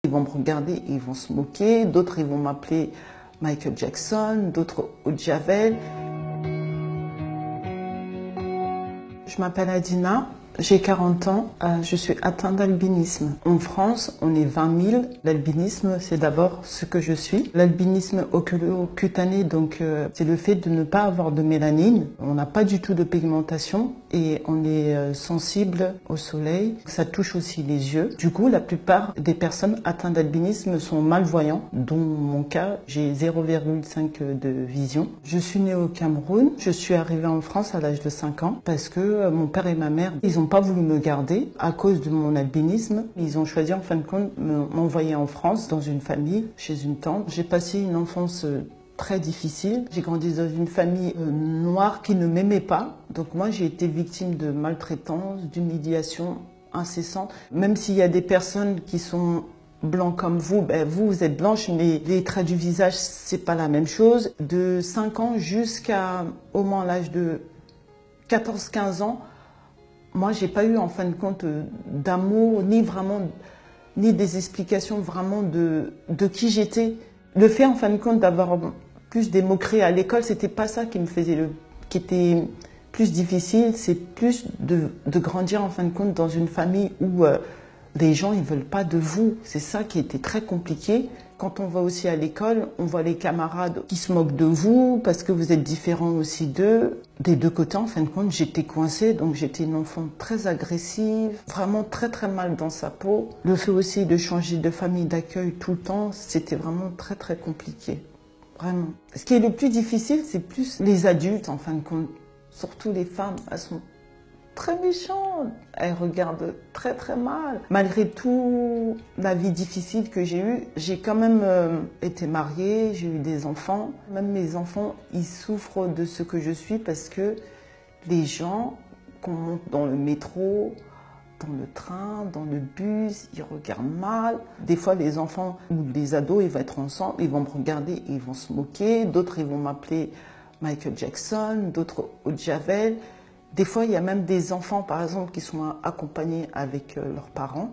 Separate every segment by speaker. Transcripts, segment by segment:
Speaker 1: Ils vont me regarder, ils vont se moquer, d'autres ils vont m'appeler Michael Jackson, d'autres Javel. Je m'appelle Adina, j'ai 40 ans, je suis atteinte d'albinisme. En France, on est 20 000. L'albinisme, c'est d'abord ce que je suis. L'albinisme oculo-cutané, donc c'est le fait de ne pas avoir de mélanine. On n'a pas du tout de pigmentation et on est sensible au soleil. Ça touche aussi les yeux. Du coup, la plupart des personnes atteintes d'albinisme sont malvoyants, dont mon cas, j'ai 0,5 de vision. Je suis née au Cameroun. Je suis arrivée en France à l'âge de 5 ans parce que mon père et ma mère, ils n'ont pas voulu me garder à cause de mon albinisme. Ils ont choisi en fin de compte de m'envoyer en France dans une famille, chez une tante. J'ai passé une enfance très difficile. J'ai grandi dans une famille noire qui ne m'aimait pas. Donc moi, j'ai été victime de maltraitance, d'humiliation incessante. Même s'il y a des personnes qui sont blancs comme vous, vous êtes blanche, mais les traits du visage, c'est pas la même chose. De 5 ans jusqu'à au moins l'âge de 14-15 ans, moi, j'ai pas eu en fin de compte d'amour, ni des explications vraiment de qui j'étais. Le fait en fin de compte d'avoir plus des moqueries à l'école, c'était pas ça qui me faisait qui était plus difficile, c'est plus de grandir en fin de compte dans une famille où les gens ils veulent pas de vous. C'est ça qui était très compliqué. Quand on va aussi à l'école, on voit les camarades qui se moquent de vous parce que vous êtes différents aussi d'eux. Des deux côtés, en fin de compte, j'étais coincée, donc j'étais une enfant très agressive, vraiment très très mal dans sa peau. Le fait aussi de changer de famille d'accueil tout le temps, c'était vraiment très très compliqué. Vraiment. Ce qui est le plus difficile, c'est plus les adultes, en fin de compte. Surtout les femmes, elles sont très méchantes. Elles regardent très très mal. Malgré tout la vie difficile que j'ai eue, j'ai quand même été mariée, j'ai eu des enfants. Même mes enfants, ils souffrent de ce que je suis parce que les gens, qu'on monte dans le métro, dans le train, dans le bus, ils regardent mal. Des fois, les enfants ou les ados, ils vont être ensemble, ils vont me regarder, ils vont se moquer. D'autres, ils vont m'appeler Michael Jackson, d'autres Javel. Des fois, il y a même des enfants, par exemple, qui sont accompagnés avec leurs parents,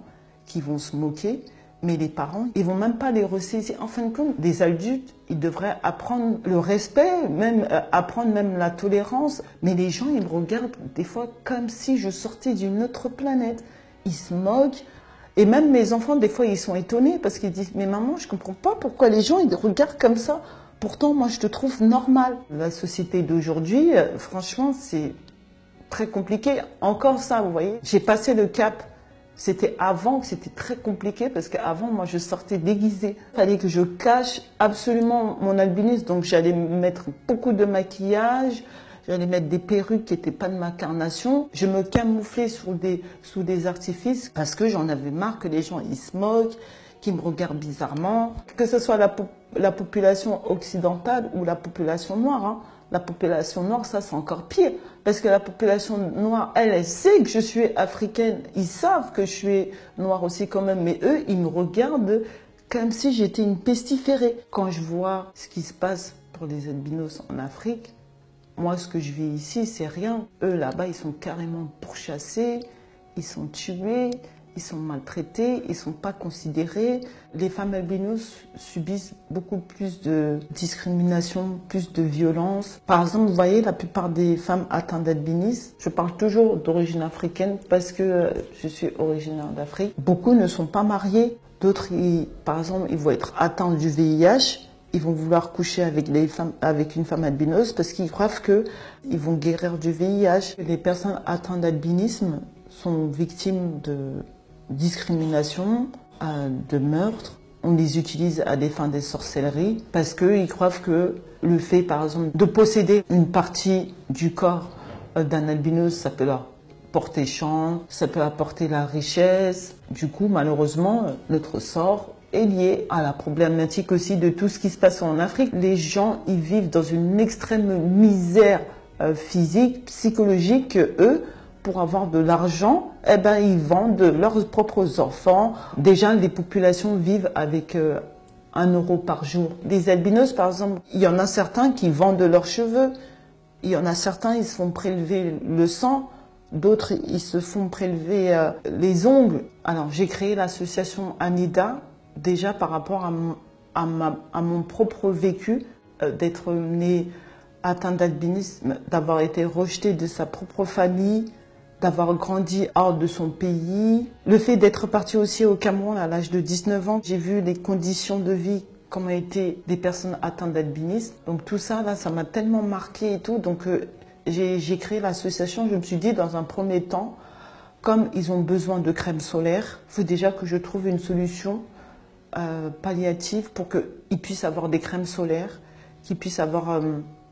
Speaker 1: qui vont se moquer. Mais les parents, ils vont même pas les ressaisir. En fin de compte, des adultes, ils devraient apprendre le respect, même apprendre même la tolérance. Mais les gens, ils me regardent des fois comme si je sortais d'une autre planète. Ils se moquent. Et même mes enfants, des fois, ils sont étonnés parce qu'ils disent « Mais maman, je comprends pas pourquoi les gens, ils regardent comme ça. Pourtant, moi, je te trouve normal. » La société d'aujourd'hui, franchement, c'est très compliqué. Encore ça, vous voyez. J'ai passé le cap. C'était avant que c'était très compliqué parce qu'avant, moi, je sortais déguisée. Il fallait que je cache absolument mon albinisme. Donc, j'allais mettre beaucoup de maquillage. J'allais mettre des perruques qui n'étaient pas de ma carnation. Je me camouflais sous des artifices parce que j'en avais marre que les gens ils se moquent, qu'ils me regardent bizarrement. Que ce soit la population occidentale ou la population noire. Hein. La population noire, ça c'est encore pire. Parce que la population noire, elle sait que je suis africaine. Ils savent que je suis noire aussi quand même. Mais eux, ils me regardent comme si j'étais une pestiférée. Quand je vois ce qui se passe pour les albinos en Afrique, moi, ce que je vis ici, c'est rien. Eux, là-bas, ils sont carrément pourchassés, ils sont tués, ils sont maltraités, ils ne sont pas considérés. Les femmes albinos subissent beaucoup plus de discrimination, plus de violence. Par exemple, vous voyez, la plupart des femmes atteintes d'albinisme, je parle toujours d'origine africaine parce que je suis originaire d'Afrique. Beaucoup ne sont pas mariés. D'autres, par exemple, ils vont être atteints du VIH. Ils vont vouloir coucher avec une femme albinos parce qu'ils croient qu'ils vont guérir du VIH. Les personnes atteintes d'albinisme sont victimes de discrimination, de meurtre. On les utilise à des fins de sorcellerie parce qu'ils croient que le fait, par exemple, de posséder une partie du corps d'un albinos, ça peut leur porter chance, ça peut apporter la richesse. Du coup, malheureusement, notre sort est lié à la problématique aussi de tout ce qui se passe en Afrique. Les gens, ils vivent dans une extrême misère physique, psychologique, que eux, pour avoir de l'argent, eh ben, ils vendent leurs propres enfants. Déjà, les populations vivent avec 1 euro par jour. Les albinos, par exemple, il y en a certains qui vendent leurs cheveux. Il y en a certains, ils se font prélever le sang. D'autres, ils se font prélever les ongles. Alors, j'ai créé l'association Anida déjà par rapport à mon propre vécu, d'être née atteinte d'albinisme, d'avoir été rejetée de sa propre famille, d'avoir grandi hors de son pays. Le fait d'être partie aussi au Cameroun à l'âge de 19 ans, j'ai vu les conditions de vie, comment étaient des personnes atteintes d'albinisme. Donc tout ça, là, ça m'a tellement marqué et tout. Donc j'ai créé l'association. Je me suis dit, dans un premier temps, comme ils ont besoin de crème solaire, il faut déjà que je trouve une solution palliative pour qu'ils puissent avoir des crèmes solaires, qu'ils puissent avoir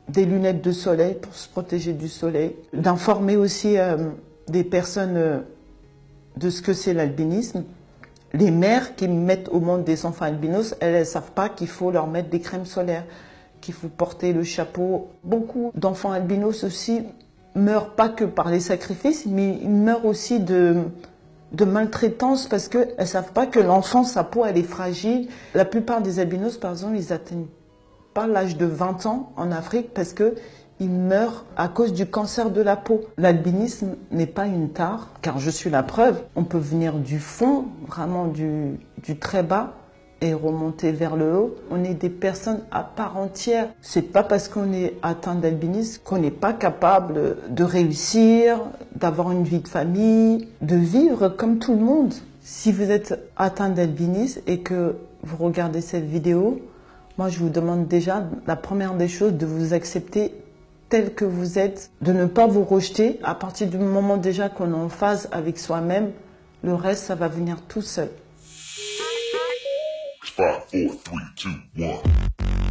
Speaker 1: des lunettes de soleil pour se protéger du soleil. D'informer aussi des personnes de ce que c'est l'albinisme. Les mères qui mettent au monde des enfants albinos, elles ne savent pas qu'il faut leur mettre des crèmes solaires, qu'il faut porter le chapeau. Beaucoup d'enfants albinos aussi meurent pas que par les sacrifices, mais ils meurent aussi de maltraitance parce qu'elles ne savent pas que l'enfant, sa peau, elle est fragile. La plupart des albinos, par exemple, ils n'atteignent pas l'âge de 20 ans en Afrique parce qu'ils meurent à cause du cancer de la peau. L'albinisme n'est pas une tare, car je suis la preuve. On peut venir du fond, vraiment du très bas, et remonter vers le haut. On est des personnes à part entière. C'est pas parce qu'on est atteint d'albinisme qu'on n'est pas capable de réussir, d'avoir une vie de famille, de vivre comme tout le monde. Si vous êtes atteint d'albinisme et que vous regardez cette vidéo, moi je vous demande déjà, la première des choses, de vous accepter tel que vous êtes, de ne pas vous rejeter. À partir du moment déjà qu'on est en phase avec soi-même, le reste, ça va venir tout seul.
Speaker 2: 5, 4, 3, 2, 1.